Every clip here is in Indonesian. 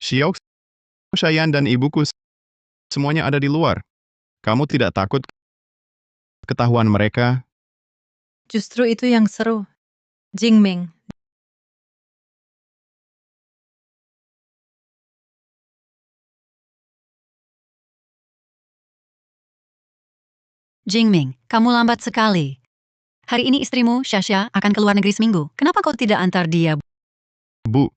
Xiao, Shayan dan ibuku semuanya ada di luar. Kamu tidak takut ketahuan mereka? Justru itu yang seru. Jingming, Jingming, kamu lambat sekali. Hari ini istrimu, Shasha, akan keluar negeri seminggu. Kenapa kau tidak antar dia? Bu,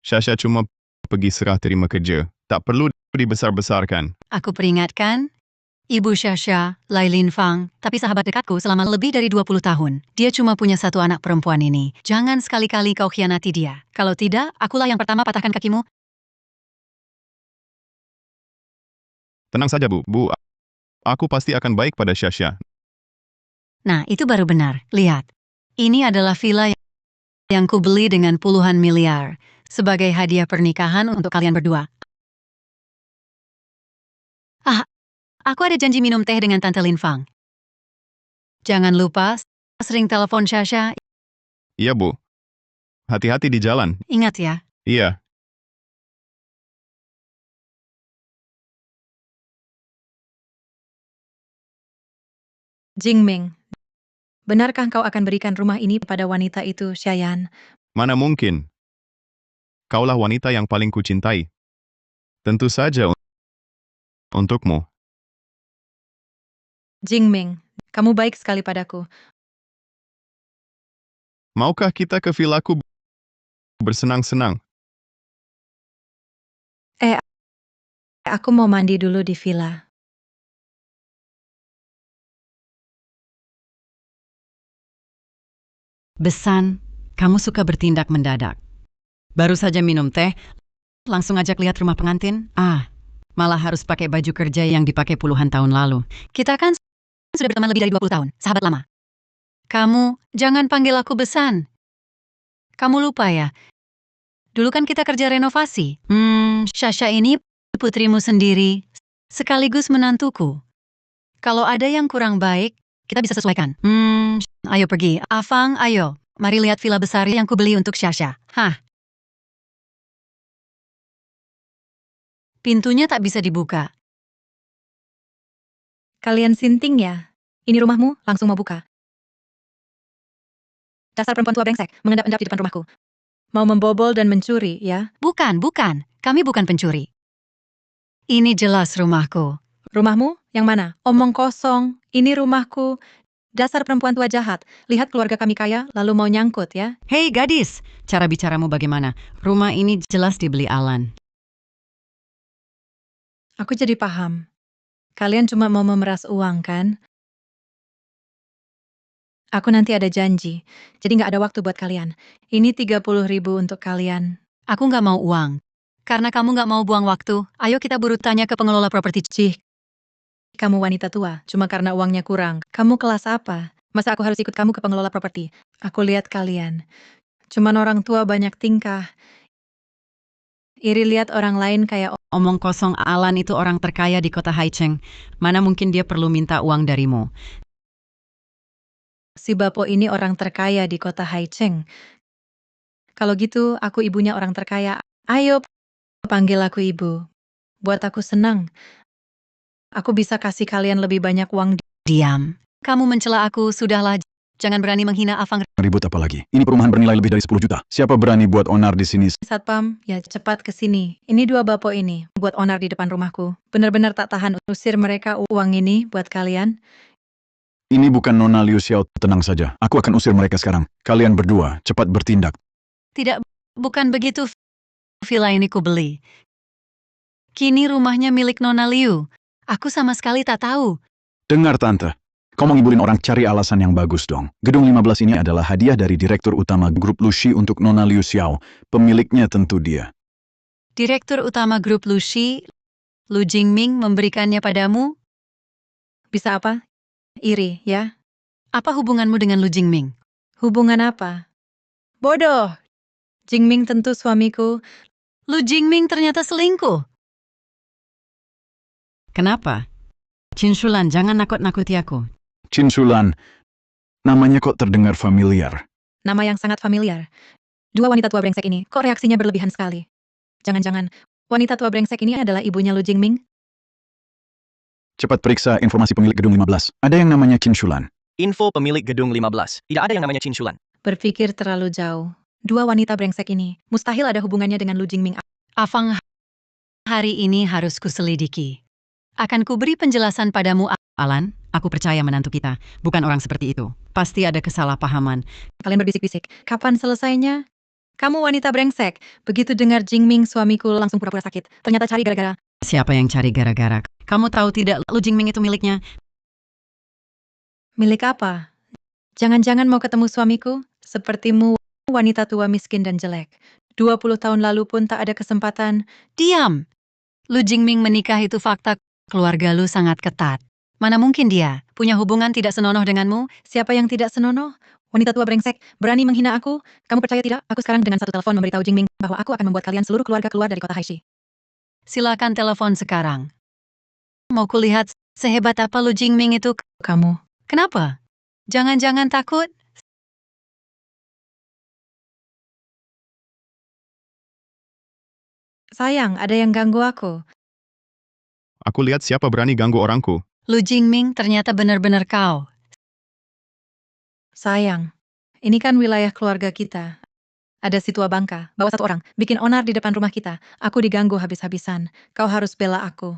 Shasha cuma pergi serah terima kerja. Tak perlu dibesar-besarkan. Aku peringatkan, Ibu Shasha, Lai Lin Fang, tapi sahabat dekatku selama lebih dari 20 tahun. Dia cuma punya satu anak perempuan ini. Jangan sekali-kali kau khianati dia. Kalau tidak, akulah yang pertama patahkan kakimu. Tenang saja, Bu. Bu, aku pasti akan baik pada Shasha. Nah, itu baru benar. Lihat. Ini adalah villa yang kubeli dengan puluhan miliar. Sebagai hadiah pernikahan untuk kalian berdua. Aku ada janji minum teh dengan Tante Lin Fang. Jangan lupa, sering telepon Shasha. Iya, Bu. Hati-hati di jalan. Ingat ya. Iya. Jingming. Benarkah kau akan berikan rumah ini pada wanita itu, Shayan? Mana mungkin? Kaulah wanita yang paling kucintai. Tentu saja untukmu. Jingming, kamu baik sekali padaku. Maukah kita ke villaku bersenang-senang? Aku mau mandi dulu di villa. Besan, kamu suka bertindak mendadak. Baru saja minum teh, langsung ajak lihat rumah pengantin? Malah harus pakai baju kerja yang dipakai puluhan tahun lalu. Kita kan sudah berteman lebih dari 20 tahun, sahabat lama. Kamu, jangan panggil aku Besan. Kamu lupa ya? Dulu kan kita kerja renovasi. Shasha ini putrimu sendiri, sekaligus menantuku. Kalau ada yang kurang baik, kita bisa sesuaikan. Ayo pergi. Afang, ayo. Mari lihat villa besar yang kubeli untuk Shasha. Pintunya tak bisa dibuka. Kalian sinting ya? Ini rumahmu, langsung mau buka. Dasar perempuan tua brengsek, mengendap-endap di depan rumahku. Mau membobol dan mencuri, ya? Bukan. Kami bukan pencuri. Ini jelas rumahku. Rumahmu? Yang mana? Omong kosong. Ini rumahku. Dasar perempuan tua jahat. Lihat keluarga kami kaya, lalu mau nyangkut, ya? Hei gadis, cara bicaramu bagaimana? Rumah ini jelas dibeli Alan. Aku jadi paham. Kalian cuma mau memeras uang, kan? Aku nanti ada janji, jadi nggak ada waktu buat kalian. Ini 30.000 untuk kalian. Aku nggak mau uang. Karena kamu nggak mau buang waktu, ayo kita buru tanya ke pengelola properti. Cih, kamu wanita tua, cuma karena uangnya kurang. Kamu kelas apa? Masa aku harus ikut kamu ke pengelola properti? Aku lihat kalian. Cuman orang tua banyak tingkah. Iri lihat orang lain kayak Omong kosong, Alan itu orang terkaya di kota Haicheng. Mana mungkin dia perlu minta uang darimu? si Bapo ini orang terkaya di kota Haicheng. Kalau gitu, aku ibunya orang terkaya. Ayo, panggil aku ibu. Buat aku senang. Aku bisa kasih kalian lebih banyak uang. Diam. Kamu mencela aku, sudahlah. Jangan berani menghina Afang. Ribut apa lagi? Ini perumahan bernilai lebih dari 10 juta. Siapa berani buat onar di sini? Satpam, ya cepat ke sini. Ini dua Bapo ini, buat onar di depan rumahku. Benar-benar tak tahan usir mereka uang ini buat kalian. Ini bukan Nona Liu Xiao, tenang saja. Aku akan usir mereka sekarang. Kalian berdua, cepat bertindak. Tidak, bukan begitu. Villa ini kubeli. Kini rumahnya milik Nona Liu. Aku sama sekali tak tahu. Dengar Tante, kau mau ngibulin orang, cari alasan yang bagus dong. Gedung 15 ini adalah hadiah dari Direktur Utama Grup Lushi untuk Nona Liu Xiao. Pemiliknya tentu dia. Direktur Utama Grup Lushi, Lu Jingming memberikannya padamu? Bisa apa? Iri, ya? Apa hubunganmu dengan Lu Jingming? Hubungan apa? Bodoh! Jingming tentu suamiku. Lu Jingming ternyata selingkuh. Kenapa? Chin Shulan, jangan nakut-nakuti aku. Chin Shulan, namanya kok terdengar familiar. Nama yang sangat familiar. Dua wanita tua brengsek ini, kok reaksinya berlebihan sekali? Jangan-jangan wanita tua brengsek ini adalah ibunya Lu Jingming? Cepat periksa informasi pemilik gedung 15. Ada yang namanya Qin Shulan. Info pemilik gedung 15. Tidak ada yang namanya Qin Shulan. Berpikir terlalu jauh. Dua wanita brengsek ini mustahil ada hubungannya dengan Lu Jingming. Afang, hari ini harus kuselidiki. Akan kuberi penjelasan padamu, Alan. Aku percaya menantu kita, bukan orang seperti itu. Pasti ada kesalahpahaman. Kalian berbisik-bisik. Kapan selesainya? Kamu wanita brengsek. Begitu dengar Jingming suamiku langsung pura-pura sakit. Ternyata cari gara-gara. Siapa yang cari gara-gara? Kamu tahu tidak, Lu Jingming itu miliknya? Milik apa? Jangan-jangan mau ketemu suamiku? Sepertimu wanita tua miskin dan jelek. 20 tahun lalu pun tak ada kesempatan. Diam! Lu Jingming menikah itu fakta. Keluarga lu sangat ketat. Mana mungkin dia punya hubungan tidak senonoh denganmu? Siapa yang tidak senonoh? Wanita tua brengsek, berani menghina aku? Kamu percaya tidak? Aku sekarang dengan satu telepon memberitahu Jingming bahwa aku akan membuat kalian seluruh keluarga keluar dari kota Haishi. Silakan telepon sekarang. Mau kulihat sehebat apa Lu Jingming itu? Kamu. Kenapa? Jangan-jangan takut? Sayang, ada yang ganggu aku. Aku lihat siapa berani ganggu orangku. Lu Jingming ternyata benar-benar kau. Sayang, ini kan wilayah keluarga kita. Ada si tua bangka, bawa satu orang, bikin onar di depan rumah kita. Aku diganggu habis-habisan. Kau harus bela aku.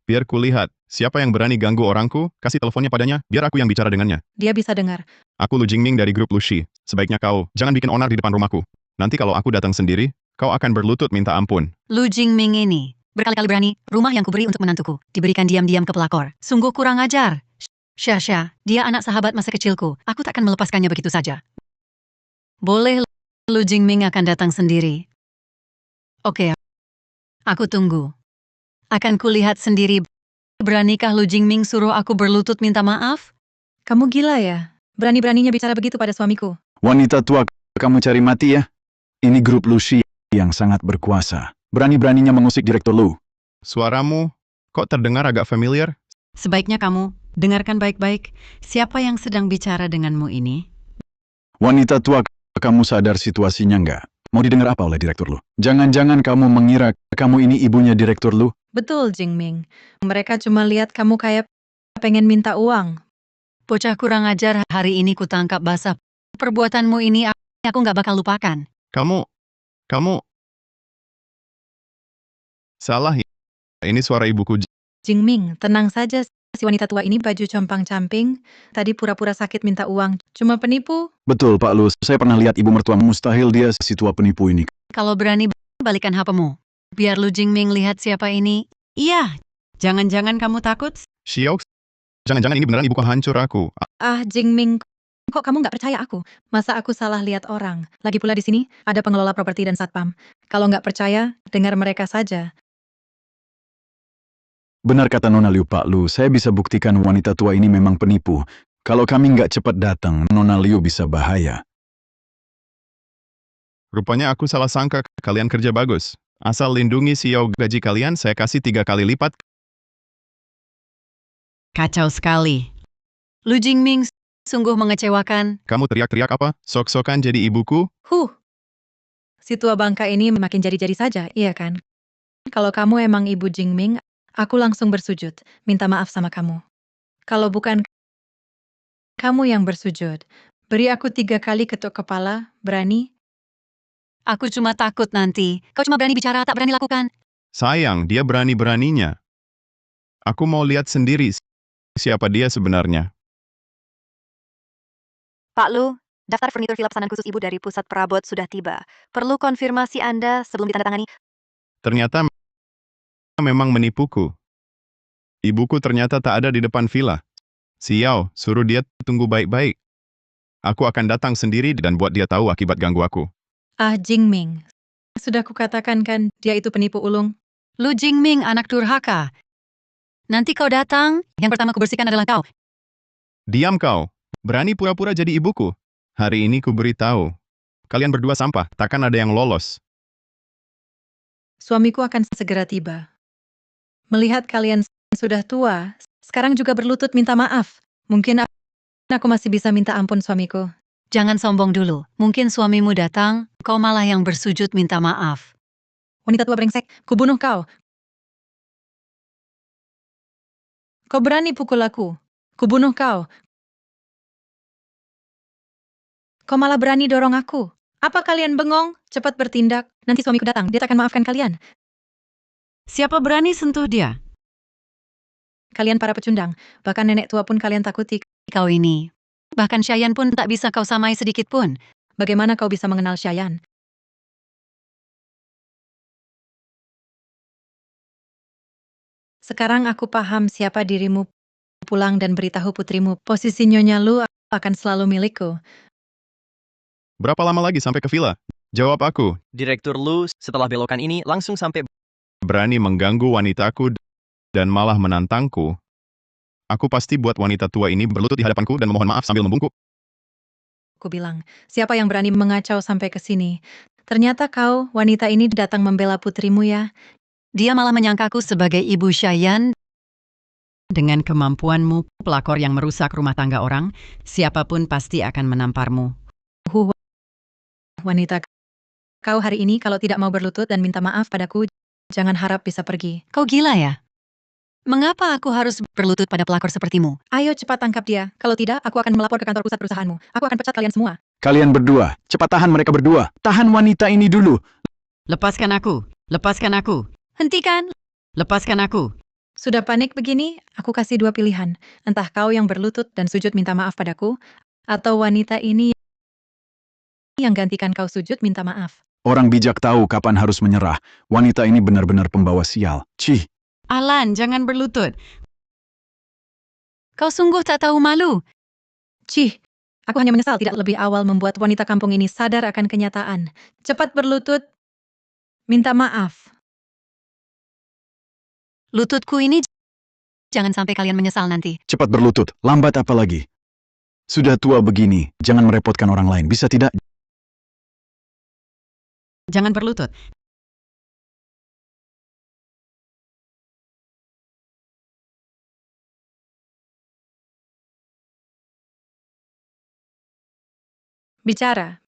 Biar kulihat, siapa yang berani ganggu orangku, kasih teleponnya padanya, biar aku yang bicara dengannya. Dia bisa dengar. Aku Lu Jingming dari grup Lushi. Sebaiknya kau, jangan bikin onar di depan rumahku. Nanti kalau aku datang sendiri, kau akan berlutut minta ampun. Lu Jingming ini berkali-kali berani, rumah yang kuberi untuk menantuku, diberikan diam-diam ke pelakor. Sungguh kurang ajar. Syasha, dia anak sahabat masa kecilku. Aku takkan melepaskannya begitu saja. Boleh, Lu Jingming akan datang sendiri. Oke, aku tunggu. Akan kulihat sendiri. Beranikah Lu Jingming suruh aku berlutut minta maaf? Kamu gila ya? Berani-beraninya bicara begitu pada suamiku. Wanita tua, kamu cari mati ya? Ini grup Lushi yang sangat berkuasa. Berani-beraninya mengusik Direktur Lu. Suaramu, kok terdengar agak familiar? Sebaiknya kamu dengarkan baik-baik. Siapa yang sedang bicara denganmu ini? Wanita tua, kamu sadar situasinya nggak? Mau didengar apa oleh Direktur Lu? Jangan-jangan kamu mengira kamu ini ibunya Direktur Lu? Betul, Jingming. Mereka cuma lihat kamu kayak pengen minta uang. Bocah kurang ajar, hari ini kutangkap basah. Perbuatanmu ini aku nggak bakal lupakan. Kamu salah. Ini suara ibuku. Jingming, tenang saja. Si wanita tua ini baju compang-camping. Tadi pura-pura sakit minta uang. Cuma penipu. Betul, Pak Lu. Saya pernah lihat ibu mertua, mustahil dia si tua penipu ini. Kalau berani, balikan HP-mu. Biar Lu Jingming lihat siapa ini. Iya, jangan-jangan kamu takut? Xiao, jangan-jangan ini beneran ibuku, hancur aku. Ah, Jingming, kok kamu nggak percaya aku? Masa aku salah lihat orang? Lagi pula di sini ada pengelola properti dan satpam. Kalau nggak percaya, dengar mereka saja. Benar kata Nona Liu, Pak Lu. Saya bisa buktikan wanita tua ini memang penipu. Kalau kami nggak cepat datang, Nona Liu bisa bahaya. Rupanya aku salah sangka, kalian kerja bagus. Asal lindungi Xiao, gaji kalian saya kasih 3 kali lipat. Kacau sekali. Lu Jingming sungguh mengecewakan. Kamu teriak-teriak apa? Sok-sokan jadi ibuku? Si tua bangka ini makin jadi-jadi saja, iya kan? Kalau kamu emang ibu Jingming, aku langsung bersujud, minta maaf sama kamu. Kalau bukan kamu yang bersujud, beri aku 3 kali ketuk kepala, berani? Aku cuma takut nanti. Kau cuma berani bicara, tak berani lakukan. Sayang, dia berani-beraninya. Aku mau lihat sendiri siapa dia sebenarnya. Pak Lu, daftar furnitur villa pesanan khusus Ibu dari pusat perabot sudah tiba. Perlu konfirmasi Anda sebelum ditandatangani. Ternyata memang menipuku. Ibuku ternyata tak ada di depan villa. Xiao, suruh dia tunggu baik-baik. Aku akan datang sendiri dan buat dia tahu akibat ganggu aku. Ah, Jingming, sudah kukatakan kan, dia itu penipu ulung. Lu Jingming, anak durhaka. Nanti kau datang, yang pertama kubersihkan adalah kau. Diam kau, berani pura-pura jadi ibuku. Hari ini ku beritahu. Kalian berdua sampah, takkan ada yang lolos. Suamiku akan segera tiba. Melihat kalian sudah tua, sekarang juga berlutut minta maaf. Mungkin aku masih bisa minta ampun suamiku. Jangan sombong dulu. Mungkin suamimu datang, kau malah yang bersujud minta maaf. Wanita tua brengsek, kubunuh kau. Kau berani pukul aku. Kubunuh kau. Kau malah berani dorong aku. Apa kalian bengong? Cepat bertindak. Nanti suamiku datang, dia tak akan maafkan kalian. Siapa berani sentuh dia? Kalian para pecundang, bahkan nenek tua pun kalian takuti. Kau ini. Bahkan Shayan pun tak bisa kau samai sedikit pun. Bagaimana kau bisa mengenal Shayan? Sekarang aku paham siapa dirimu. Pulang dan beritahu putrimu, posisi Nyonya Lu akan selalu milikku. Berapa lama lagi sampai ke villa? Jawab aku. Direktur Lu, setelah belokan ini, langsung sampai... Berani mengganggu wanitaku dan malah menantangku. Aku pasti buat wanita tua ini berlutut di hadapanku dan memohon maaf sambil membungkuk. Aku bilang, siapa yang berani mengacau sampai ke sini? Ternyata kau, wanita ini datang membela putrimu ya. Dia malah menyangkaku sebagai ibu Shayan. Dengan kemampuanmu, pelakor yang merusak rumah tangga orang, siapapun pasti akan menamparmu. Wanita, kau hari ini kalau tidak mau berlutut dan minta maaf padaku, jangan harap bisa pergi. Kau gila ya? Mengapa aku harus berlutut pada pelakor sepertimu? Ayo cepat tangkap dia, kalau tidak aku akan melapor ke kantor pusat perusahaanmu. Aku akan pecat kalian semua. Kalian berdua, cepat tahan mereka berdua. Tahan wanita ini dulu. Lepaskan aku! Lepaskan aku! Hentikan! Lepaskan aku! Sudah panik begini, aku kasih dua pilihan. Entah kau yang berlutut dan sujud minta maaf padaku, atau wanita ini yang gantikan kau sujud minta maaf. Orang bijak tahu kapan harus menyerah. Wanita ini benar-benar pembawa sial. Cih, Alan, jangan berlutut! Kau sungguh tak tahu malu! Cih, aku hanya menyesal tidak lebih awal membuat wanita kampung ini sadar akan kenyataan. Cepat berlutut, minta maaf. Lututku ini jangan sampai kalian menyesal nanti. cepat berlutut. Lambat apa lagi? Sudah tua begini, jangan merepotkan orang lain. Bisa tidak? Jangan berlutut. Bicara.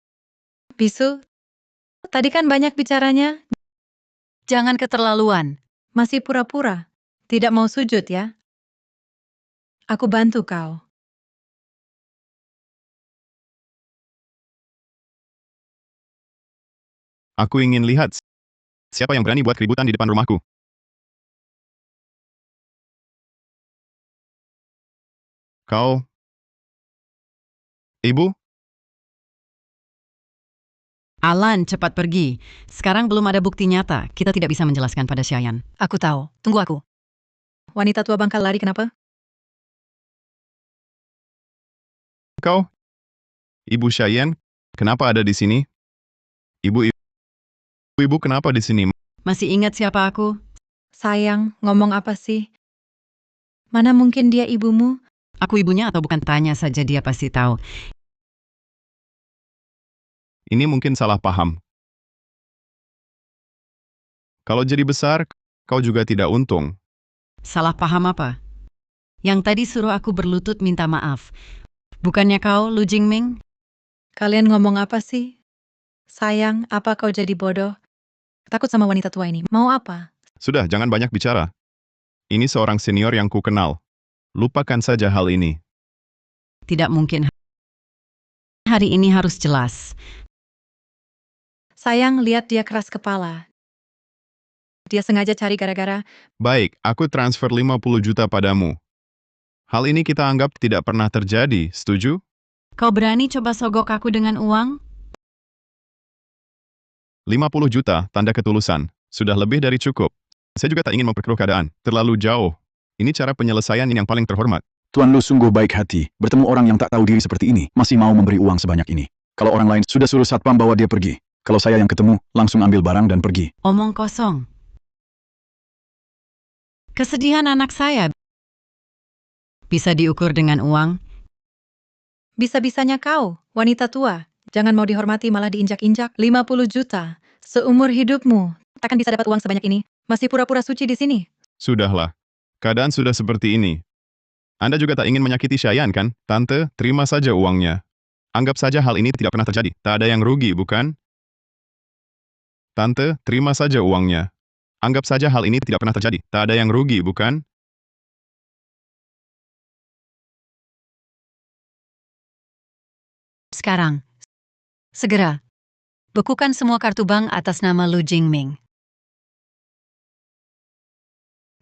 Bisu, tadi kan banyak bicaranya, Jangan keterlaluan. masih pura-pura. Tidak mau sujud ya? Aku bantu kau. Aku ingin lihat siapa yang berani buat keributan di depan rumahku. Kau... Ibu? Alan, cepat pergi. Sekarang belum ada bukti nyata. Kita tidak bisa menjelaskan pada Shayan. Aku tahu. Tunggu aku. Wanita tua bangkal lari kenapa? Kau? Ibu Shayan? Kenapa ada di sini? Ibu kenapa di sini? Masih ingat siapa aku? Sayang, ngomong apa sih? Mana mungkin dia ibumu? Aku ibunya atau bukan? Tanya saja, dia pasti tahu. Ini mungkin salah paham. Kalau jadi besar, kau juga tidak untung. Salah paham apa? Yang tadi suruh aku berlutut minta maaf. Bukannya kau, Lu Jingming? Kalian ngomong apa sih? Sayang, apa kau jadi bodoh? Takut sama wanita tua ini. Mau apa? Sudah, jangan banyak bicara. Ini seorang senior yang ku kenal. Lupakan saja hal ini. Tidak mungkin. Hari ini harus jelas. Sayang, lihat dia keras kepala. Dia sengaja cari gara-gara. Baik, aku transfer 50 juta padamu. Hal ini kita anggap tidak pernah terjadi, setuju? Kau berani coba sogok aku dengan uang? 50 juta, tanda ketulusan. Sudah lebih dari cukup. Saya juga tak ingin memperkeruh keadaan. Terlalu jauh. Ini cara penyelesaian yang paling terhormat. Tuan Lu sungguh baik hati. Bertemu orang yang tak tahu diri seperti ini, masih mau memberi uang sebanyak ini. Kalau orang lain sudah suruh satpam bawa dia pergi. Kalau saya yang ketemu, langsung ambil barang dan pergi. Omong kosong. Kesedihan anak saya bisa diukur dengan uang. Bisa-bisanya kau, wanita tua. Jangan mau dihormati malah diinjak-injak. 50 juta. Seumur hidupmu. Takkan bisa dapat uang sebanyak ini. Masih pura-pura suci di sini. Sudahlah. Keadaan sudah seperti ini. Anda juga tak ingin menyakiti Shayan, kan? Tante, terima saja uangnya. Anggap saja hal ini tidak pernah terjadi. Tak ada yang rugi, bukan? Tante, terima saja uangnya. Anggap saja hal ini tidak pernah terjadi. Tak ada yang rugi, bukan? Sekarang, segera, bekukan semua kartu bank atas nama Lu Jingming.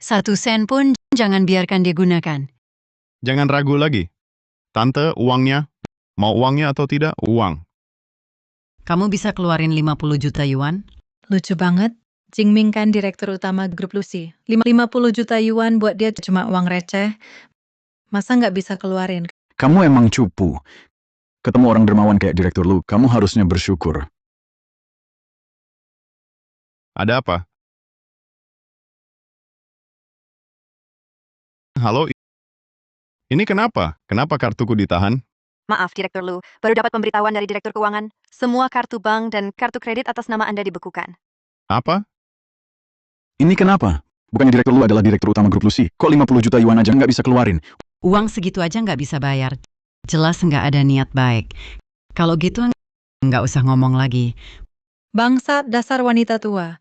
1 sen pun jangan biarkan dia gunakan. Jangan ragu lagi. Tante, uangnya. Mau uangnya atau tidak? Uang. Kamu bisa keluarin 50 juta yuan? Lucu banget. Jingming kan direktur utama grup Lucy. 50 juta yuan buat dia cuma uang receh. Masa nggak bisa keluarin? Kamu emang cupu. Ketemu orang dermawan kayak direktur lu, kamu harusnya bersyukur. Ada apa? Halo? Ini kenapa? Kenapa kartuku ditahan? Maaf, Direktur Lu. Baru dapat pemberitahuan dari Direktur Keuangan. Semua kartu bank dan kartu kredit atas nama Anda dibekukan. Apa? Ini kenapa? Bukannya direktur lu adalah direktur utama grup Lucy? Kok 50 juta yuan aja nggak bisa keluarin? Uang segitu aja nggak bisa bayar. Jelas nggak ada niat baik. Kalau gitu nggak usah ngomong lagi. Bangsat, dasar wanita tua.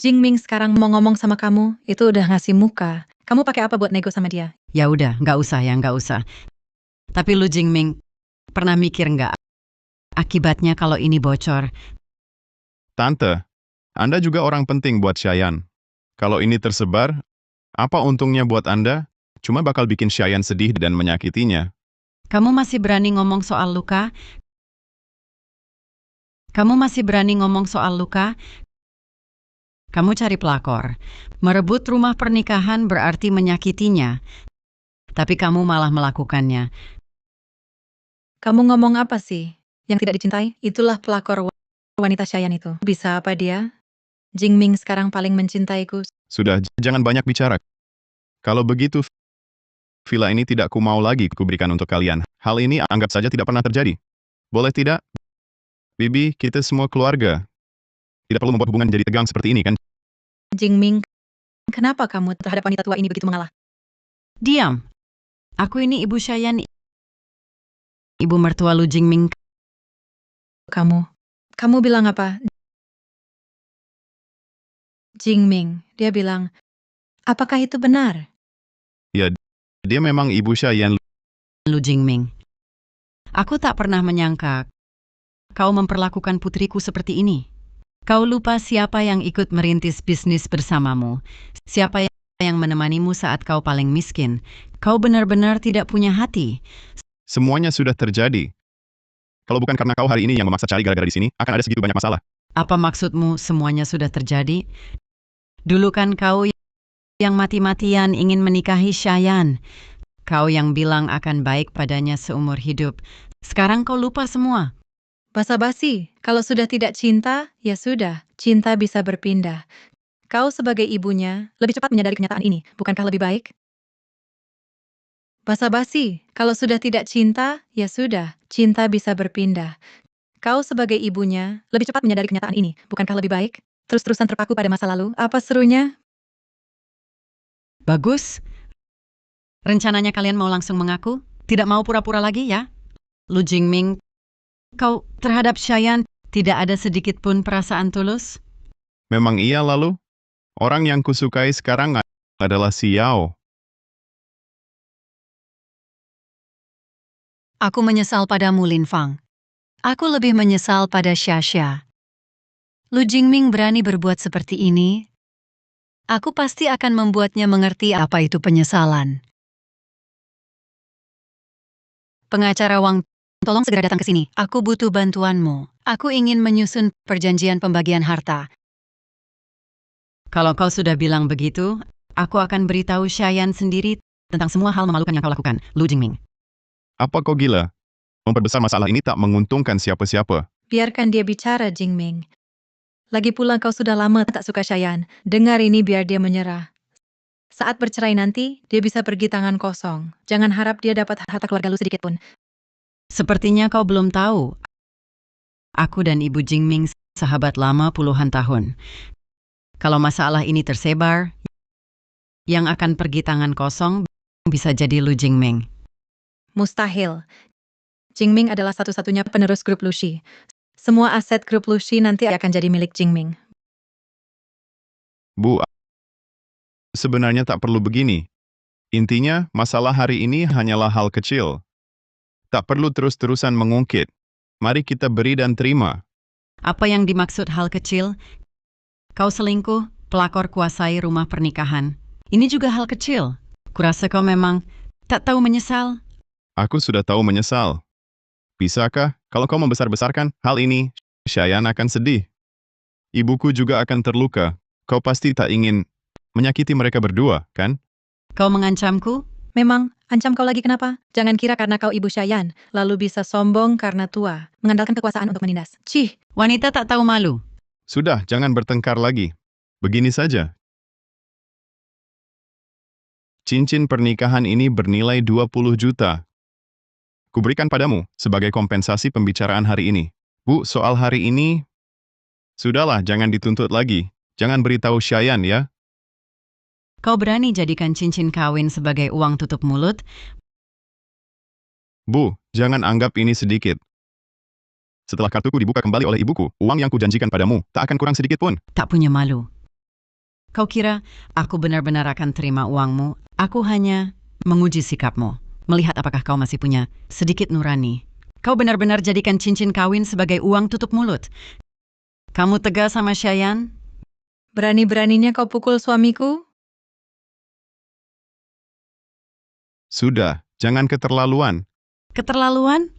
Jingming sekarang mau ngomong sama kamu, itu udah ngasih muka. Kamu pakai apa buat nego sama dia? Ya udah, nggak usah. Tapi Lu Jingming, pernah mikir nggak akibatnya kalau ini bocor? Tante, Anda juga orang penting buat Shayan. Kalau ini tersebar, apa untungnya buat Anda? Cuma bakal bikin Shayan sedih dan menyakitinya. Kamu masih berani ngomong soal luka? Kamu cari pelakor. Merebut rumah pernikahan berarti menyakitinya. Tapi kamu malah melakukannya. Kamu ngomong apa sih? Yang tidak dicintai? Itulah pelakor wanita Shayan itu. Bisa apa dia? Jingming sekarang paling mencintaiku. Sudah, jangan banyak bicara. Kalau begitu, villa ini tidak kumau lagi kuberikan untuk kalian. Hal ini anggap saja tidak pernah terjadi. Boleh tidak? Bibi, kita semua keluarga. Tidak perlu membuat hubungan jadi tegang seperti ini, kan? Jingming, kenapa kamu terhadap wanita tua ini begitu mengalah? Diam. Aku ini Ibu Shayan. Ibu mertua Lu Jingming. Kamu bilang apa? Jingming, dia bilang, apakah itu benar? Ya, dia memang ibu Shayan. Lu Jingming. Aku tak pernah menyangka kau memperlakukan putriku seperti ini. Kau lupa siapa yang ikut merintis bisnis bersamamu. Siapa yang menemanimu saat kau paling miskin. Kau benar-benar tidak punya hati. Semuanya sudah terjadi. Kalau bukan karena kau hari ini yang memaksa cari gara-gara di sini, akan ada segitu banyak masalah. Apa maksudmu semuanya sudah terjadi? Dulu kan kau yang mati-matian ingin menikahi Shayan. Kau yang bilang akan baik padanya seumur hidup. Sekarang kau lupa semua. Basa-basi, kalau sudah tidak cinta, ya sudah, cinta bisa berpindah. Kau sebagai ibunya, lebih cepat menyadari kenyataan ini, bukankah lebih baik? Basa-basi, kalau sudah tidak cinta, ya sudah, cinta bisa berpindah. Kau sebagai ibunya, lebih cepat menyadari kenyataan ini, bukankah lebih baik? Terus-terusan terpaku pada masa lalu, apa serunya? Bagus. Rencananya kalian mau langsung mengaku? Tidak mau pura-pura lagi ya? Lu Jingming, kau terhadap Shayan tidak ada sedikit pun perasaan tulus? Memang iya lalu? Orang yang kusukai sekarang adalah Xiao. Aku menyesal padamu, Lin Fang. Aku lebih menyesal pada Xia. Lu Jingming berani berbuat seperti ini. Aku pasti akan membuatnya mengerti apa itu penyesalan. Pengacara Wang, tolong segera datang ke sini. Aku butuh bantuanmu. Aku ingin menyusun perjanjian pembagian harta. Kalau kau sudah bilang begitu, aku akan beritahu Shayan sendiri tentang semua hal memalukan yang kau lakukan, Lu Jingming. Apa kau gila? Memperbesar masalah ini tak menguntungkan siapa-siapa. Biarkan dia bicara, Jingming. Lagi pula kau sudah lama tak suka Shayan. Dengar ini biar dia menyerah. Saat bercerai nanti, dia bisa pergi tangan kosong. Jangan harap dia dapat harta keluarga lu sedikit pun. Sepertinya kau belum tahu. Aku dan Ibu Jingming sahabat lama puluhan tahun. Kalau masalah ini tersebar, yang akan pergi tangan kosong bisa jadi Lu Jingming. Mustahil. Jingming adalah satu-satunya penerus grup Lucy. Semua aset grup Lucy nanti akan jadi milik Jingming. Bu, sebenarnya tak perlu begini. Intinya, masalah hari ini hanyalah hal kecil. Tak perlu terus-terusan mengungkit. Mari kita beri dan terima. Apa yang dimaksud hal kecil? Kau selingkuh, pelakor kuasai rumah pernikahan. Ini juga hal kecil. Kurasa kau memang tak tahu menyesal. Aku sudah tahu menyesal. Bisakah, kalau kau membesar-besarkan hal ini, Shayan akan sedih. Ibuku juga akan terluka. Kau pasti tak ingin menyakiti mereka berdua, kan? Kau mengancamku? Memang, ancam kau lagi kenapa? Jangan kira karena kau ibu Shayan, lalu bisa sombong karena tua, mengandalkan kekuasaan untuk menindas. Cih, Wanita tak tahu malu. Sudah, jangan bertengkar lagi. Begini saja. Cincin pernikahan ini bernilai 20 juta. Kuberikan padamu sebagai kompensasi pembicaraan hari ini. Bu, soal hari ini, sudahlah, jangan dituntut lagi. Jangan beritahu Shayan ya. Kau berani jadikan cincin kawin sebagai uang tutup mulut? Bu, jangan anggap ini sedikit. Setelah kartuku dibuka kembali oleh ibuku, uang yang kujanjikan padamu tak akan kurang sedikit pun. Tak punya malu. Kau kira aku benar-benar akan terima uangmu? Aku hanya menguji sikapmu, melihat apakah kau masih punya sedikit nurani. Kau benar-benar jadikan cincin kawin sebagai uang tutup mulut. Kamu tegas sama Shayan? berani-beraninya kau pukul suamiku? Sudah, jangan keterlaluan. Keterlaluan?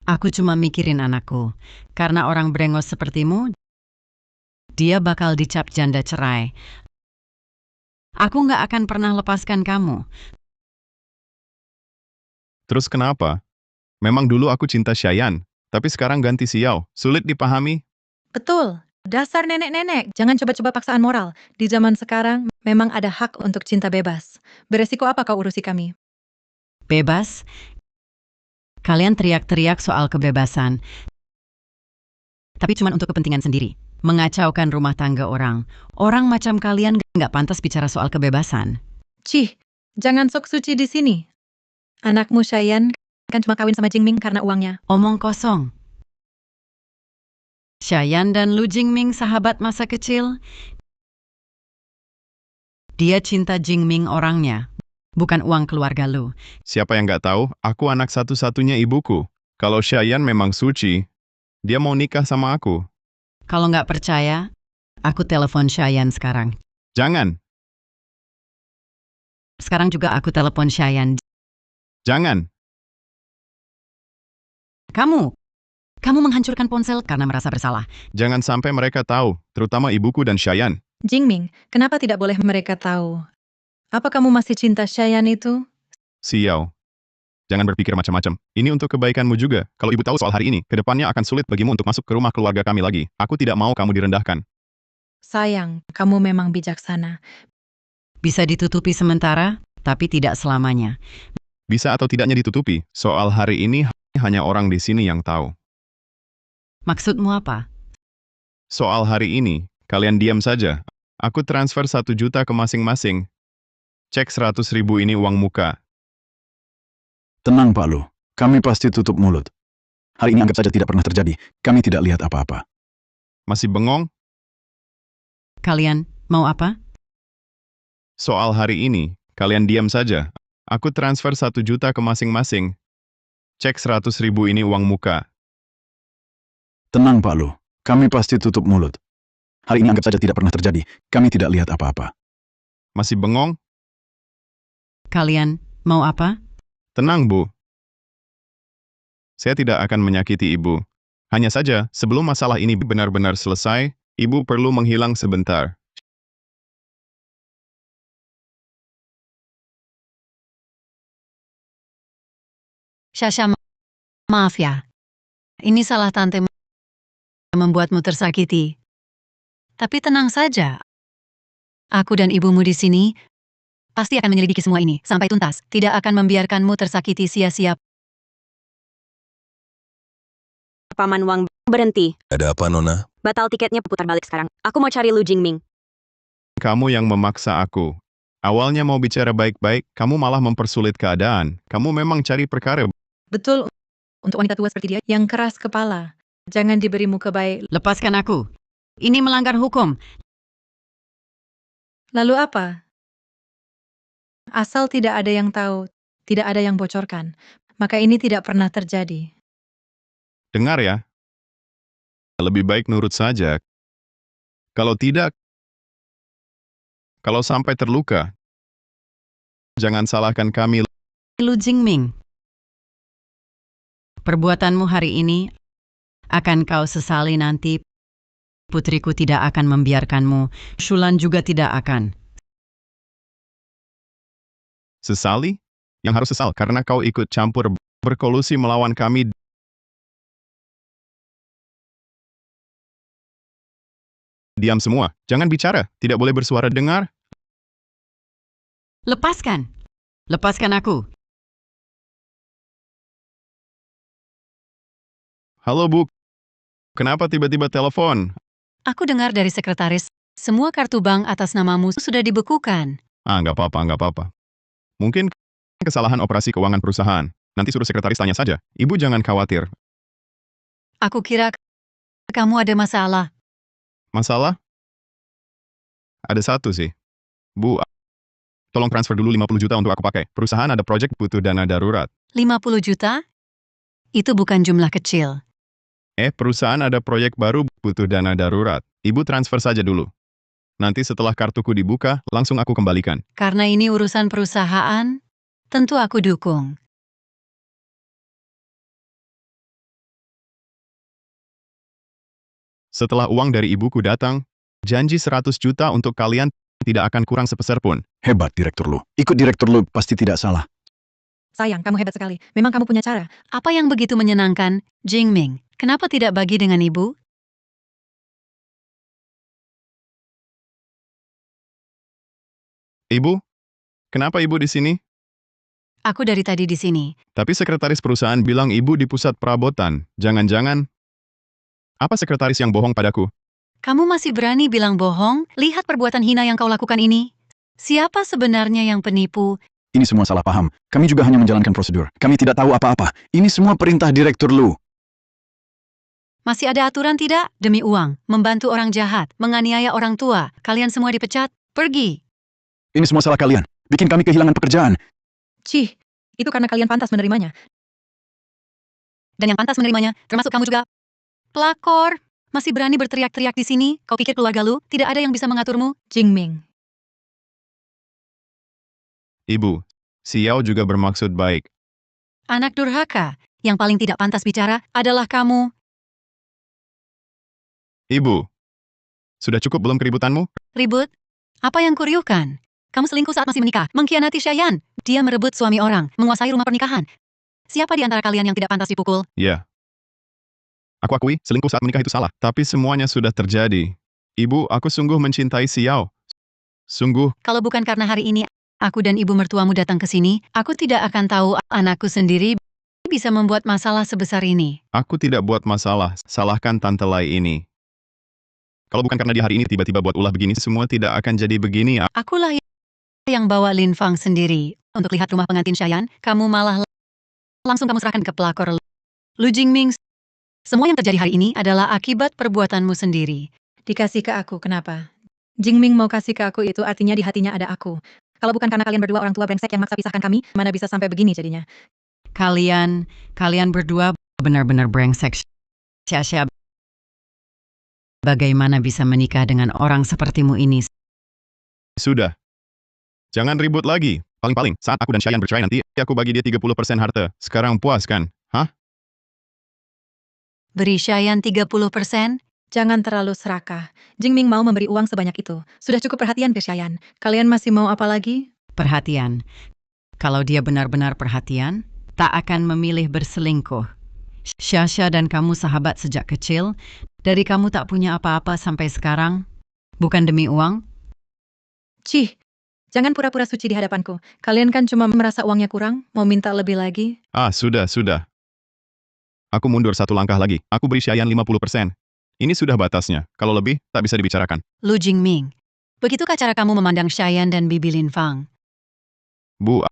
Aku cuma mikirin anakku. Karena orang brengos sepertimu, dia bakal dicap janda cerai. Aku nggak akan pernah lepaskan kamu. Terus kenapa? Memang dulu aku cinta Shayan, tapi sekarang ganti Xiao. Sulit dipahami? Betul. Dasar nenek-nenek, jangan coba-coba paksaan moral. Di zaman sekarang, memang ada hak untuk cinta bebas. Beresiko apa kau urusi kami? Bebas? Kalian teriak-teriak soal kebebasan. Tapi cuma untuk kepentingan sendiri. Mengacaukan rumah tangga orang. Orang macam kalian nggak pantas bicara soal kebebasan. Cih, jangan sok suci di sini. Anakmu Shayan kan cuma kawin sama Jingming karena uangnya. Omong kosong. Shayan dan Lu Jingming sahabat masa kecil. Dia cinta Jingming orangnya, bukan uang keluarga Lu. Siapa yang nggak tahu, aku anak satu-satunya ibuku. Kalau Shayan memang suci, dia mau nikah sama aku. Kalau nggak percaya, aku telepon Shayan sekarang. Jangan, Sekarang juga aku telepon Shayan. jangan. Kamu menghancurkan ponsel karena merasa bersalah. Jangan sampai mereka tahu, terutama ibuku dan Shayan. Jingming, kenapa tidak boleh mereka tahu? Apa kamu masih cinta Shayan itu? Xiao, jangan berpikir macam-macam. Ini untuk kebaikanmu juga. Kalau ibu tahu soal hari ini, kedepannya akan sulit bagimu untuk masuk ke rumah keluarga kami lagi. Aku tidak mau kamu direndahkan. Sayang, kamu memang bijaksana. Bisa ditutupi sementara, tapi tidak selamanya. Bisa atau tidaknya ditutupi, soal hari ini hanya orang di sini yang tahu. Maksudmu apa? Soal hari ini, kalian diam saja. Aku transfer 1 juta ke masing-masing. Cek 100.000 ini uang muka. Tenang Pak Lu, kami pasti tutup mulut. Hari ini anggap saja tidak pernah terjadi. Kami tidak lihat apa-apa. Masih bengong? Kalian mau apa? Soal hari ini, kalian diam saja. Aku transfer 1 juta ke masing-masing. Cek 100.000 ini uang muka. Tenang Pak Lu, kami pasti tutup mulut. Hari ini anggap saja tidak pernah terjadi. Kami tidak lihat apa-apa. Masih bengong? Kalian mau apa? Tenang, Bu. Saya tidak akan menyakiti Ibu. Hanya saja, sebelum masalah ini benar-benar selesai, Ibu perlu menghilang sebentar. Shasha, maaf ya. Ini salah tante membuatmu tersakiti. Tapi tenang saja. Aku dan ibumu di sini pasti akan menyelidiki semua ini sampai tuntas. Tidak akan membiarkanmu tersakiti sia-sia. Paman Wang berhenti. Ada apa, Nona? Batal tiketnya putar balik sekarang. Aku mau cari Lu Jingming. Kamu yang memaksa aku. Awalnya mau bicara baik-baik, kamu malah mempersulit keadaan. Kamu memang cari perkara. Betul, untuk wanita tua seperti dia yang keras kepala. Jangan diberi muka baik. Lepaskan aku. Ini melanggar hukum. Lalu apa? Asal tidak ada yang tahu, tidak ada yang bocorkan, maka ini tidak pernah terjadi. Dengar ya, lebih baik nurut saja. Kalau tidak, kalau sampai terluka, jangan salahkan kami. Lu Jingming, perbuatanmu hari ini akan kau sesali nanti. Putriku tidak akan membiarkanmu. Shulan juga tidak akan. Sesali? Yang harus sesal karena kau ikut campur berkolusi melawan kami. Diam semua, jangan bicara, tidak boleh bersuara, dengar? Lepaskan. Lepaskan aku. Halo Bu, kenapa tiba-tiba telepon? Aku dengar dari sekretaris, semua kartu bank atas namamu sudah dibekukan. Nggak apa-apa, nggak apa-apa. Mungkin kesalahan operasi keuangan perusahaan. Nanti suruh sekretaris tanya saja. Ibu jangan khawatir. Aku kira kamu ada masalah. Masalah? Ada satu sih. Bu, tolong transfer dulu 50 juta untuk aku pakai. Perusahaan ada proyek butuh dana darurat. 50 juta? Itu bukan jumlah kecil. Perusahaan ada proyek baru butuh dana darurat. Ibu transfer saja dulu. Nanti setelah kartuku dibuka, langsung aku kembalikan. Karena ini urusan perusahaan, tentu aku dukung. Setelah uang dari ibuku datang, janji 100 juta untuk kalian tidak akan kurang sepeser pun. Hebat, Direktur Lu. Ikut Direktur Lu pasti tidak salah. Sayang, kamu hebat sekali. Memang kamu punya cara. Apa yang begitu menyenangkan, Jingming? Kenapa tidak bagi dengan ibu? Ibu, kenapa ibu di sini? Aku dari tadi di sini. Tapi sekretaris perusahaan bilang ibu di pusat perabotan. Jangan-jangan, apa sekretaris yang bohong padaku? Kamu masih berani bilang bohong? Lihat perbuatan hina yang kau lakukan ini. Siapa sebenarnya yang penipu? Ini semua salah paham. Kami juga hanya menjalankan prosedur. Kami tidak tahu apa-apa. Ini semua perintah Direktur Lu. Masih ada aturan tidak? Demi uang, membantu orang jahat, menganiaya orang tua. Kalian semua dipecat. Pergi. Ini semua salah kalian. Bikin kami kehilangan pekerjaan. Cih, itu karena kalian pantas menerimanya. Dan yang pantas menerimanya, termasuk kamu juga. Pelakor, masih berani berteriak-teriak di sini? Kau pikir keluarga lu tidak ada yang bisa mengaturmu? Jingming. Ibu, Xiao juga bermaksud baik. Anak durhaka, yang paling tidak pantas bicara adalah kamu. Ibu, sudah cukup belum keributanmu? Ribut? Apa yang kuriukan? Kamu selingkuh saat masih menikah, mengkhianati Shayan. Dia merebut suami orang, menguasai rumah pernikahan. Siapa di antara kalian yang tidak pantas dipukul? Ya. Aku akui, selingkuh saat menikah itu salah. Tapi semuanya sudah terjadi. Ibu, aku sungguh mencintai Xiao. Sungguh, Kalau bukan karena hari ini, aku dan ibu mertuamu datang ke sini, aku tidak akan tahu anakku sendiri bisa membuat masalah sebesar ini. aku tidak buat masalah. Salahkan Tante Lai ini. Kalau bukan karena dia hari ini tiba-tiba buat ulah begini, semua tidak akan jadi begini. Akulah yang bawa Lin Fang sendiri untuk lihat rumah pengantin Shayan. Kamu malah langsung kamu serahkan ke pelakor Lu Jingming. Semua yang terjadi hari ini adalah akibat perbuatanmu sendiri. Dikasih ke aku, kenapa? Jingming mau kasih ke aku itu artinya di hatinya ada aku. Kalau bukan karena kalian berdua orang tua brengsek yang maksa pisahkan kami, mana bisa sampai begini jadinya. Kalian berdua benar-benar brengsek. Syasha, bagaimana bisa menikah dengan orang sepertimu ini? Sudah. Jangan ribut lagi. Paling-paling, saat aku dan Shayan bercerai nanti, aku bagi dia 30% harta. Sekarang puas kan? Hah? Beri Shayan 30%? Jangan terlalu serakah. Jingming mau memberi uang sebanyak itu. Sudah cukup perhatian ke Shayan. Kalian masih mau apa lagi? Perhatian. Kalau dia benar-benar perhatian, tak akan memilih berselingkuh. Syasha dan kamu sahabat sejak kecil, dari kamu tak punya apa-apa sampai sekarang, bukan demi uang? Cih, jangan pura-pura suci di hadapanku. Kalian kan cuma merasa uangnya kurang, mau minta lebih lagi. Sudah. Aku mundur satu langkah lagi. Aku beri Shayan 50%. Ini sudah batasnya. Kalau lebih, tak bisa dibicarakan. Lu Jingming, begitukah cara kamu memandang Shayan dan Bibi Lin Fang? Bu,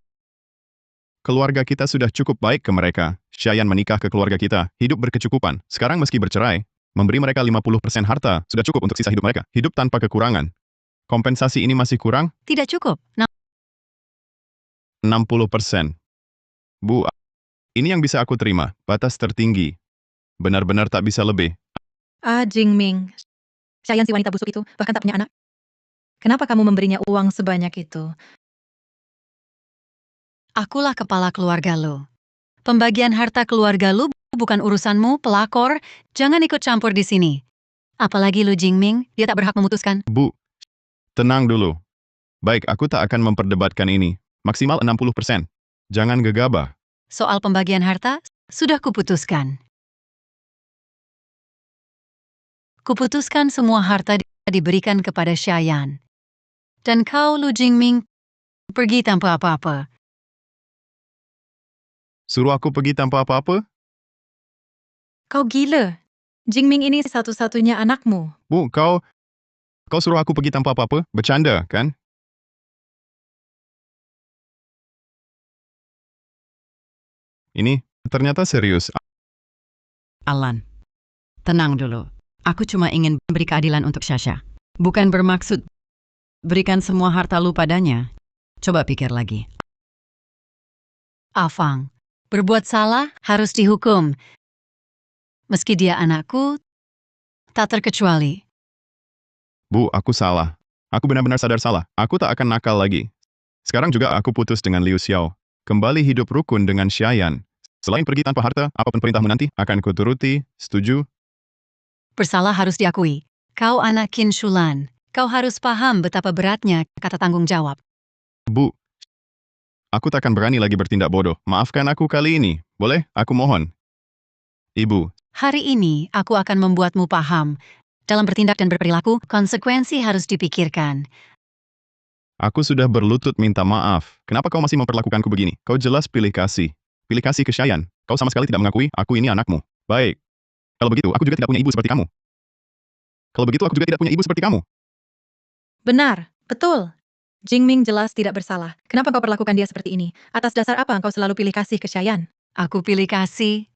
keluarga kita sudah cukup baik ke mereka. Shayan menikah ke keluarga kita, hidup berkecukupan. Sekarang meski bercerai, memberi mereka 50% harta, sudah cukup untuk sisa hidup mereka. Hidup tanpa kekurangan. Kompensasi ini masih kurang? Tidak cukup. Nah, 60%. Bu, ini yang bisa aku terima. Batas tertinggi. Benar-benar tak bisa lebih. Ah, Jingming. Shayan si wanita busuk itu bahkan tak punya anak. Kenapa kamu memberinya uang sebanyak itu? Akulah kepala keluarga lu. Pembagian harta keluarga lu bukan urusanmu, pelakor. Jangan ikut campur di sini. Apalagi Lu Jingming, dia tak berhak memutuskan. Bu, tenang dulu. Baik, aku tak akan memperdebatkan ini. Maksimal 60%. Jangan gegabah. Soal pembagian harta, sudah kuputuskan. Kuputuskan semua harta diberikan kepada Shayan. Dan kau, Lu Jingming, pergi tanpa apa-apa. Suruh aku pergi tanpa apa-apa? Kau gila. Jingming ini satu-satunya anakmu. Bu, kau suruh aku pergi tanpa apa-apa? Bercanda, kan? Ini ternyata serius. Alan, tenang dulu. Aku cuma ingin beri keadilan untuk Sasha. Bukan bermaksud berikan semua harta lu padanya. Coba pikir lagi. Afang, berbuat salah harus dihukum. Meski dia anakku, tak terkecuali. Bu, aku salah. Aku benar-benar sadar salah. Aku tak akan nakal lagi. Sekarang juga aku putus dengan Liu Xiao. Kembali hidup rukun dengan Shayan. Selain pergi tanpa harta, apapun perintahmu nanti, akan kuturuti. Setuju? Bersalah harus diakui. Kau anak Qin Shulan. Kau harus paham betapa beratnya kata tanggung jawab. Bu, aku tak akan berani lagi bertindak bodoh. Maafkan aku kali ini. Boleh? Aku mohon. Ibu, Hari ini aku akan membuatmu paham. Dalam bertindak dan berperilaku, konsekuensi harus dipikirkan. aku sudah berlutut minta maaf. Kenapa kau masih memperlakukanku begini? Kau jelas pilih kasih. Pilih kasih ke Shayan. Kau sama sekali tidak mengakui aku ini anakmu. Baik. Kalau begitu, aku juga tidak punya ibu seperti kamu. Kalau begitu, aku juga tidak punya ibu seperti kamu. Benar, betul. Jingming jelas tidak bersalah. Kenapa kau perlakukan dia seperti ini? Atas dasar apa engkau selalu pilih kasih ke Shayan? Aku pilih kasih.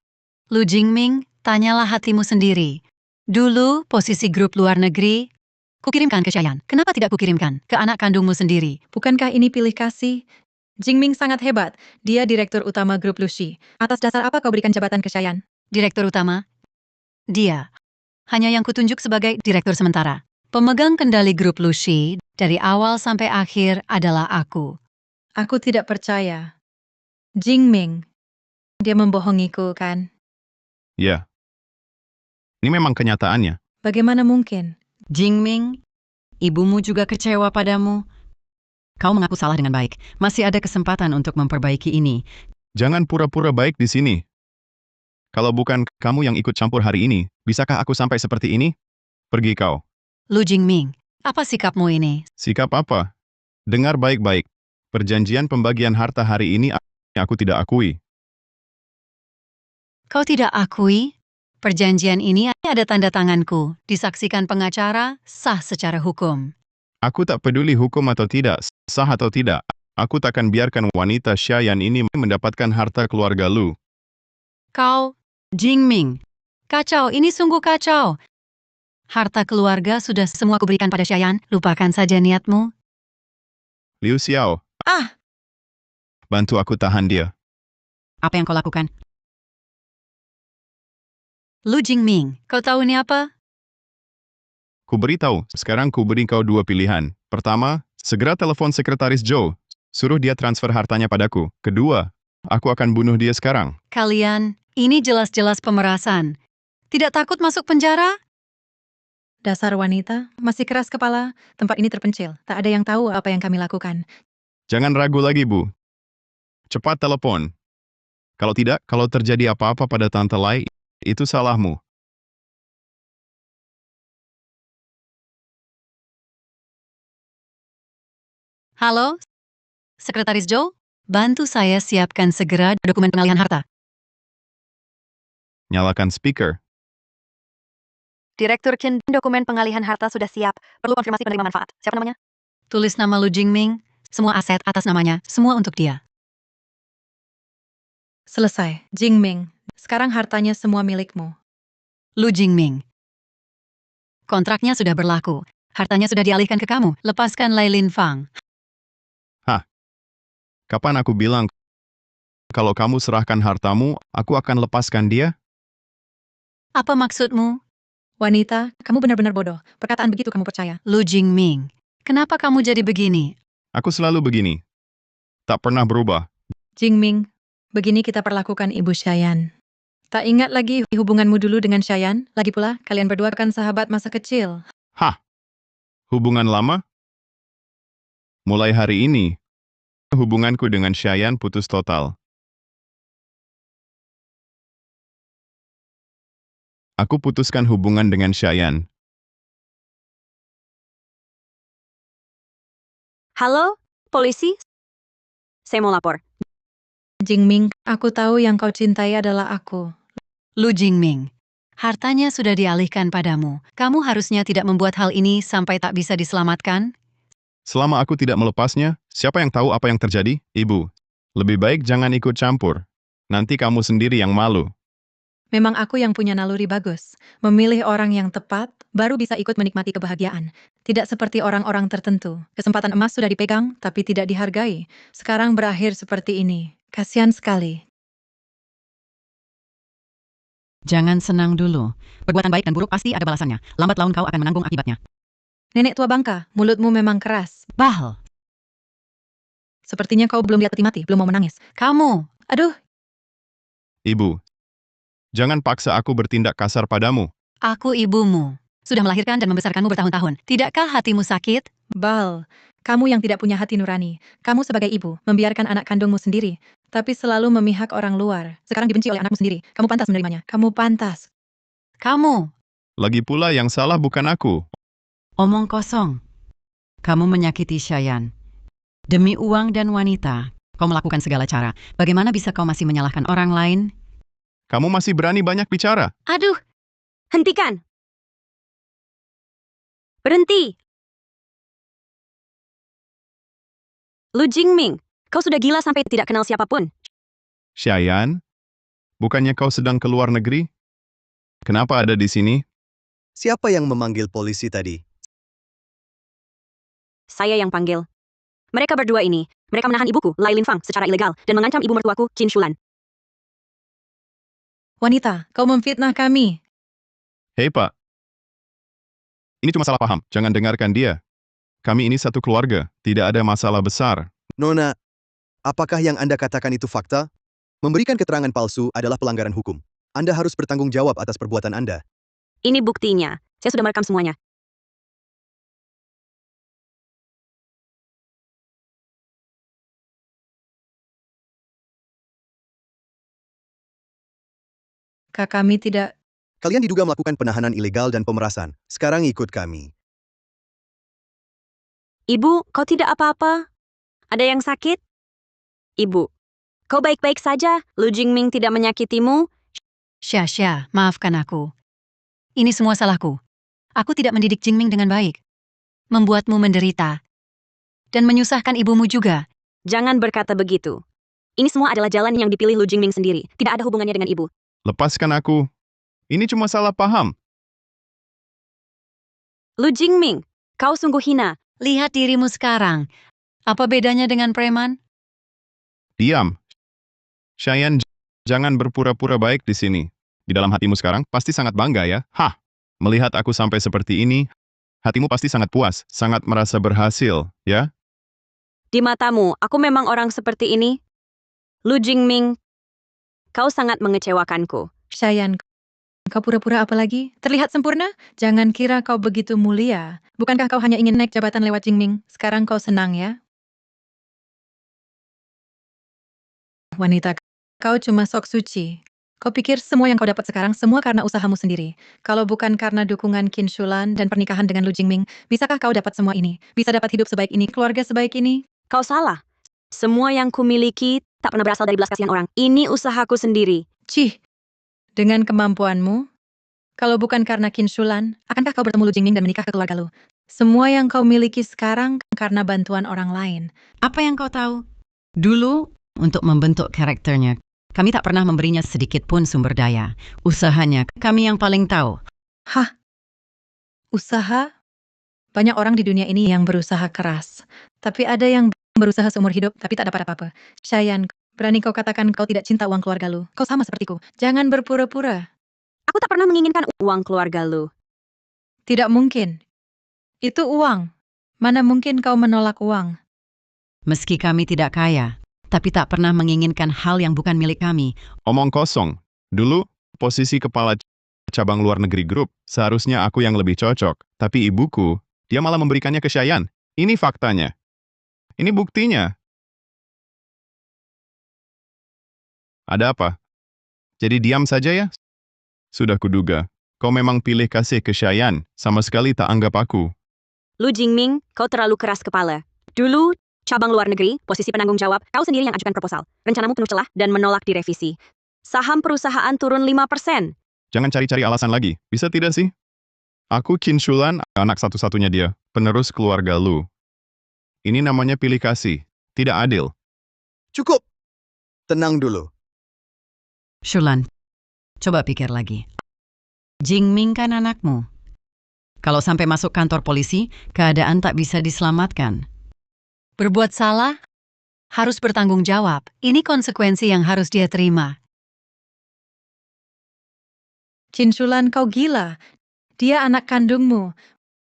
Lu Jingming, tanyalah hatimu sendiri. Dulu, posisi grup luar negeri, kukirimkan ke Shayan. Kenapa tidak kukirimkan ke anak kandungmu sendiri? Bukankah ini pilih kasih? Jingming sangat hebat. Dia direktur utama grup Lushi. Atas dasar apa kau berikan jabatan ke Shayan? Direktur utama? Dia. Hanya yang kutunjuk sebagai direktur sementara. Pemegang kendali grup Lushi dari awal sampai akhir adalah aku. Aku tidak percaya. Jingming. Dia membohongiku, kan? Ya. Ini memang kenyataannya. Bagaimana mungkin? Jingming, ibumu juga kecewa padamu. Kau mengaku salah dengan baik. Masih ada kesempatan untuk memperbaiki ini. Jangan pura-pura baik di sini. Kalau bukan kamu yang ikut campur hari ini, bisakah aku sampai seperti ini? Pergi kau. Lu Jingming, apa sikapmu ini? Sikap apa? Dengar baik-baik. Perjanjian pembagian harta hari ini aku tidak akui. Kau tidak akui? Perjanjian ini ada tanda tanganku, disaksikan pengacara, sah secara hukum. Aku tak peduli hukum atau tidak, sah atau tidak. Aku takkan biarkan wanita Shayan ini mendapatkan harta keluarga Lu. Kau, Jingming, kacau, ini sungguh kacau. Harta keluarga sudah semua kuberikan pada Shayan, lupakan saja niatmu. Liu Xiao, Ah, bantu aku tahan dia. apa yang kau lakukan? Lu Jingming, kau tahu ini apa? Ku beritahu, sekarang ku beri kau dua pilihan. Pertama, segera telepon sekretaris Joe. Suruh dia transfer hartanya padaku. Kedua, aku akan bunuh dia sekarang. Kalian, ini jelas-jelas pemerasan. Tidak takut masuk penjara? dasar wanita. Masih keras kepala. Tempat ini terpencil. Tak ada yang tahu apa yang kami lakukan. Jangan ragu lagi, Bu. Cepat telepon. Kalau tidak, kalau terjadi apa-apa pada Tante Lai, itu salahmu. Halo, Sekretaris Joe? Bantu saya siapkan segera dokumen pengalihan harta. Nyalakan speaker. Direktur Qin, dokumen pengalihan harta sudah siap. Perlu konfirmasi penerima manfaat. Siapa namanya? Tulis nama Lu Jingming, semua aset atas namanya, semua untuk dia. Selesai. Jingming. Sekarang hartanya semua milikmu. Lu Jingming. Kontraknya sudah berlaku. Hartanya sudah dialihkan ke kamu. Lepaskan Lai Lin Fang. Kapan aku bilang, kalau kamu serahkan hartamu, aku akan lepaskan dia? Apa maksudmu? Wanita, kamu benar-benar bodoh. Perkataan begitu kamu percaya. Lu Jingming, kenapa kamu jadi begini? Aku selalu begini. Tak pernah berubah. Jingming, begini kita perlakukan Ibu Shayan. Tak ingat lagi hubunganmu dulu dengan Shayan? Lagi pula, kalian berdua kan sahabat masa kecil. Hah? Hubungan lama? Mulai hari ini, hubunganku dengan Shayan putus total. Aku putuskan hubungan dengan Shayan. Halo, polisi? Saya mau lapor. Jingming, aku tahu yang kau cintai adalah aku. Lu Jingming, hartanya sudah dialihkan padamu. Kamu harusnya tidak membuat hal ini sampai tak bisa diselamatkan. Selama aku tidak melepasnya, siapa yang tahu apa yang terjadi? Ibu, lebih baik jangan ikut campur. Nanti kamu sendiri yang malu. Memang aku yang punya naluri bagus. Memilih orang yang tepat, baru bisa ikut menikmati kebahagiaan. Tidak seperti orang-orang tertentu. Kesempatan emas sudah dipegang, tapi tidak dihargai. Sekarang berakhir seperti ini. Kasihan sekali. Jangan senang dulu. Perbuatan baik dan buruk pasti ada balasannya. Lambat laun kau akan menanggung akibatnya. Nenek tua bangka, mulutmu memang keras. Bahal, Sepertinya kau belum lihat peti mati, belum mau menangis. Kamu, Aduh, Ibu, jangan paksa aku bertindak kasar padamu. aku ibumu. Sudah melahirkan dan membesarkanmu bertahun-tahun. Tidakkah hatimu sakit? Bal, kamu yang tidak punya hati nurani. Kamu sebagai ibu, membiarkan anak kandungmu sendiri, tapi selalu memihak orang luar. Sekarang dibenci oleh anakmu sendiri. Kamu pantas menerimanya. Kamu pantas. Kamu, Lagi pula yang salah bukan aku. omong kosong. Kamu menyakiti Shayan. Demi uang dan wanita, kau melakukan segala cara. Bagaimana bisa kau masih menyalahkan orang lain? Kamu masih berani banyak bicara. Aduh, hentikan. Berhenti. Lu Jingming, kau sudah gila sampai tidak kenal siapapun. Shayan, bukannya kau sedang ke luar negeri? Kenapa ada di sini? Siapa yang memanggil polisi tadi? Saya yang panggil. Mereka berdua ini, mereka menahan ibuku, Lai Lin Fang, secara ilegal dan mengancam ibu mertuaku, Qin Shulan. Wanita, kau memfitnah kami. Hei Pak. Ini cuma salah paham, jangan dengarkan dia. Kami ini satu keluarga, tidak ada masalah besar. Nona, apakah yang Anda katakan itu fakta? Memberikan keterangan palsu adalah pelanggaran hukum. Anda harus bertanggung jawab atas perbuatan Anda. Ini buktinya. Saya sudah merekam semuanya. Kami tidak... Kalian diduga melakukan penahanan ilegal dan pemerasan. Sekarang ikut kami. Ibu, kau tidak apa-apa? Ada yang sakit? Ibu, kau baik-baik saja? Lu Jingming tidak menyakitimu? Xia, maafkan aku. Ini semua salahku. Aku tidak mendidik Jingming dengan baik. Membuatmu menderita. Dan menyusahkan ibumu juga. Jangan berkata begitu. Ini semua adalah jalan yang dipilih Lu Jingming sendiri. Tidak ada hubungannya dengan ibu. Lepaskan aku. Ini cuma salah paham. Lu Jingming, kau sungguh hina. Lihat dirimu sekarang. Apa bedanya dengan preman? Diam. Shayan, jangan berpura-pura baik di sini. Di dalam hatimu sekarang pasti sangat bangga ya. Hah, melihat aku sampai seperti ini, hatimu pasti sangat puas, sangat merasa berhasil, ya? Di matamu, aku memang orang seperti ini? Lu Jingming, kau sangat mengecewakanku. Shayan, kau pura-pura apa lagi? Terlihat sempurna? Jangan kira kau begitu mulia. Bukankah kau hanya ingin naik jabatan lewat Jingming? Sekarang kau senang ya? Wanita, kau cuma sok suci. Kau pikir semua yang kau dapat sekarang semua karena usahamu sendiri. Kalau bukan karena dukungan Qin Shulan dan pernikahan dengan Lu Jingming, bisakah kau dapat semua ini? Bisa dapat hidup sebaik ini, keluarga sebaik ini? Kau salah. Semua yang kumiliki tak pernah berasal dari belas kasihan orang. Ini usahaku sendiri. Cih, dengan kemampuanmu, kalau bukan karena Qin Shulan, akankah kau bertemu Lu Jingming dan menikah ke keluarga Lu? Semua yang kau miliki sekarang karena bantuan orang lain. Apa yang kau tahu? Dulu, untuk membentuk karakternya, kami tak pernah memberinya sedikit pun sumber daya. Usahanya, kami yang paling tahu. Hah? Usaha? Banyak orang di dunia ini yang berusaha keras. Tapi ada yang berusaha seumur hidup tapi tak dapat apa-apa. Cheyenne, berani kau katakan kau tidak cinta uang keluarga lu. Kau sama sepertiku. Jangan berpura-pura. Aku tak pernah menginginkan uang keluarga lu. Tidak mungkin. Itu uang. Mana mungkin kau menolak uang? Meski kami tidak kaya, tapi tak pernah menginginkan hal yang bukan milik kami. Omong kosong. Dulu, posisi kepala cabang luar negeri grup, seharusnya aku yang lebih cocok. Tapi ibuku, dia malah memberikannya ke Cheyenne. Ini faktanya. Ini buktinya. Ada apa? Jadi diam saja ya? Sudah kuduga. Kau memang pilih kasih ke Cheyenne, sama sekali tak anggap aku. Lu Jingming, kau terlalu keras kepala. Dulu, cabang luar negeri, posisi penanggung jawab, kau sendiri yang ajukan proposal. Rencanamu penuh celah dan menolak direvisi. Saham perusahaan turun 5%. Jangan cari-cari alasan lagi. Bisa tidak sih? Aku Qin Shulan, anak satu-satunya dia, penerus keluarga lu. Ini namanya pilih kasih. Tidak adil. Cukup. Tenang dulu. Shulan, coba pikir lagi. Jingming kan anakmu. Kalau sampai masuk kantor polisi, keadaan tak bisa diselamatkan. Berbuat salah, harus bertanggung jawab. Ini konsekuensi yang harus dia terima. Qin Shulan, kau gila. Dia anak kandungmu.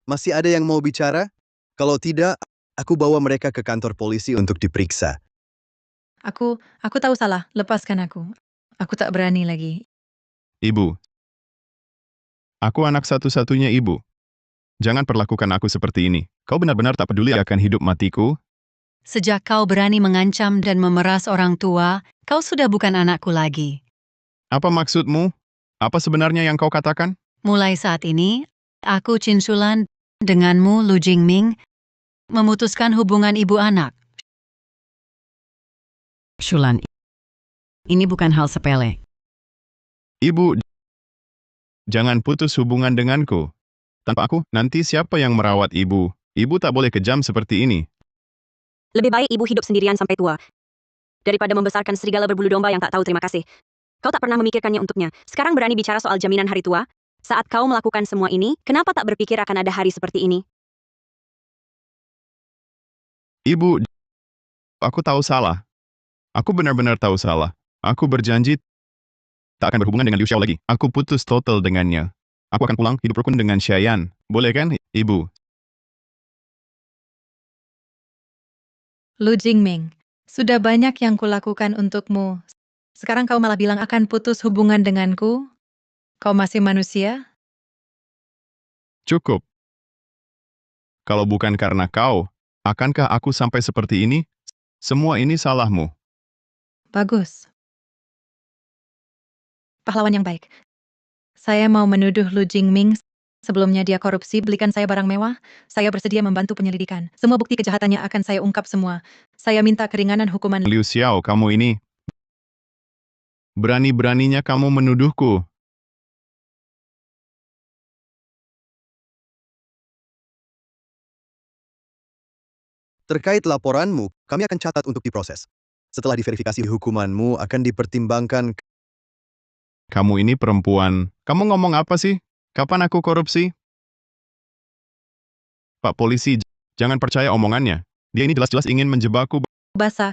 Masih ada yang mau bicara? Kalau tidak, aku bawa mereka ke kantor polisi untuk diperiksa. Aku tahu salah. Lepaskan aku. Aku tak berani lagi. Ibu. Aku anak satu-satunya ibu. Jangan perlakukan aku seperti ini. Kau benar-benar tak peduli akan hidup matiku? Sejak kau berani mengancam dan memeras orang tua, kau sudah bukan anakku lagi. Apa maksudmu? Apa sebenarnya yang kau katakan? Mulai saat ini, aku Qin Shulan denganmu Lu Jingming memutuskan hubungan ibu anak. Shulan, ini bukan hal sepele. Ibu, jangan putus hubungan denganku. Tanpa aku, nanti siapa yang merawat ibu? Ibu tak boleh kejam seperti ini. Lebih baik ibu hidup sendirian sampai tua. Daripada membesarkan serigala berbulu domba yang tak tahu terima kasih. Kau tak pernah memikirkannya untuknya. Sekarang berani bicara soal jaminan hari tua? Saat kau melakukan semua ini, kenapa tak berpikir akan ada hari seperti ini? Ibu, aku tahu salah. Aku benar-benar tahu salah. Aku berjanji tak akan berhubungan dengan Liu Xiao lagi. Aku putus total dengannya. Aku akan pulang hidup rukun dengan Cheyenne. Boleh kan, Ibu? Lu Jingming, sudah banyak yang kulakukan untukmu. Sekarang kau malah bilang akan putus hubungan denganku? Kau masih manusia? Cukup. Kalau bukan karena kau, akankah aku sampai seperti ini? Semua ini salahmu. Bagus. Pahlawan yang baik. Saya mau menuduh Lu Jingming. Sebelumnya dia korupsi, belikan saya barang mewah. Saya bersedia membantu penyelidikan. Semua bukti kejahatannya akan saya ungkap semua. Saya minta keringanan hukuman. Liu Xiao, kamu ini. Berani-beraninya kamu menuduhku. Terkait laporanmu, kami akan catat untuk diproses. Setelah diverifikasi, hukumanmu akan dipertimbangkan. Kamu ini perempuan. Kamu ngomong apa sih? Kapan aku korupsi? Pak polisi, jangan percaya omongannya. Dia ini jelas-jelas ingin menjebakku. Basa.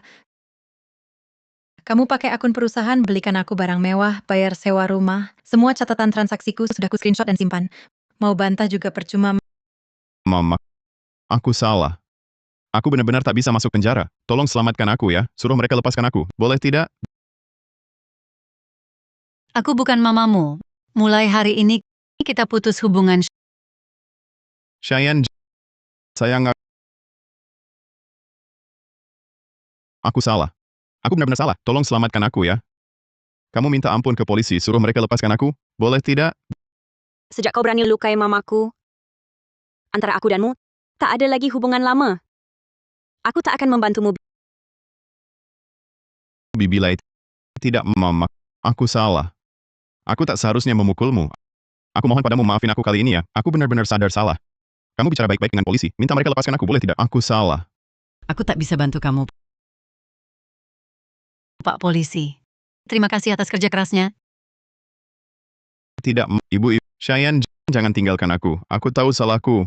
Kamu pakai akun perusahaan, belikan aku barang mewah, bayar sewa rumah. Semua catatan transaksiku sudah ku screenshot dan simpan. Mau bantah juga percuma. Mama, aku salah. Aku benar-benar tak bisa masuk penjara. Tolong selamatkan aku ya. Suruh mereka lepaskan aku. Boleh tidak? Aku bukan mamamu. Mulai hari ini, kita putus hubungan. Cheyenne, saya nggak... Aku salah. Aku benar-benar salah. Tolong selamatkan aku ya. Kamu minta ampun ke polisi, suruh mereka lepaskan aku. Boleh tidak? Sejak kau berani lukai mamaku, antara aku danmu, tak ada lagi hubungan lama. Aku tak akan membantumu. Bibilai. Tidak, Mama. Aku salah. Aku tak seharusnya memukulmu. Aku mohon padamu maafin aku kali ini ya. Aku benar-benar sadar salah. Kamu bicara baik-baik dengan polisi. Minta mereka lepaskan aku, boleh tidak? Aku salah. Aku tak bisa bantu kamu, Pak Polisi. Terima kasih atas kerja kerasnya. Tidak, Ibu. Cheyenne, jangan tinggalkan aku. Aku tahu salahku.